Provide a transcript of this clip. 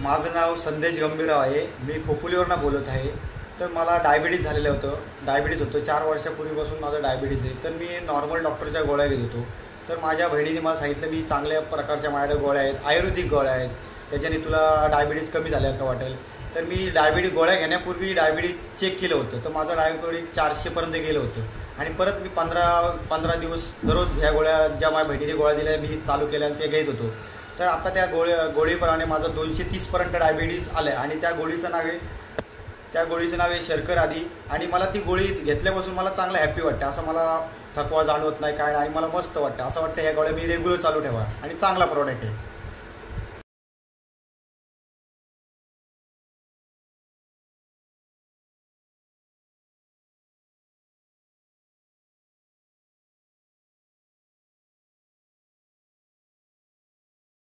माझं नाव संदेश गंभीरराव आहे. मी खोपोलीवरून बोलत आहे. तर मला डायबिटीज झालेलं होतं. डायबिटीज होतं 4 वर्षापूर्वीपासून माझं डायबिटीज आहे. तर मी नॉर्मल डॉक्टरच्या गोळ्या घेत होतो. तर माझ्या बहिणीने मला सांगितलं मी चांगल्या प्रकारच्या माझ्याकडे गोळ्या आहेत, आयुर्वेदिक गोळ्या आहेत, त्याच्याने तुला डायबिटीज कमी झाल्यासारखं वाटेल. तर मी डायबिटीज गोळ्या घेण्यापूर्वी डायबिटीज चेक केलं होतं. तर माझं डायबिटीज 400पर्यंत गेलं होतं आणि परत मी 15 दिवस दररोज ह्या गोळ्या ज्या माझ्या बहिणीने गोळ्या दिल्या मी चालू केल्या आणि ते घेत होतो. तर आता त्या गोळीप्रमाणे माझं 230पर्यंत डायबिटीज आलं आहे आणि त्या गोळीचं नाव आहे शर्कर आदी. आणि मला ती गोळी घेतल्यापासून मला चांगलं हॅपी वाटतं. असं मला थकवा जाणवत नाही काय, आणि मला मस्त वाटतं. असं वाटतं ह्या गोळ्या मी रेग्युलर चालू ठेवा आणि चांगला प्रॉडक्ट आहे.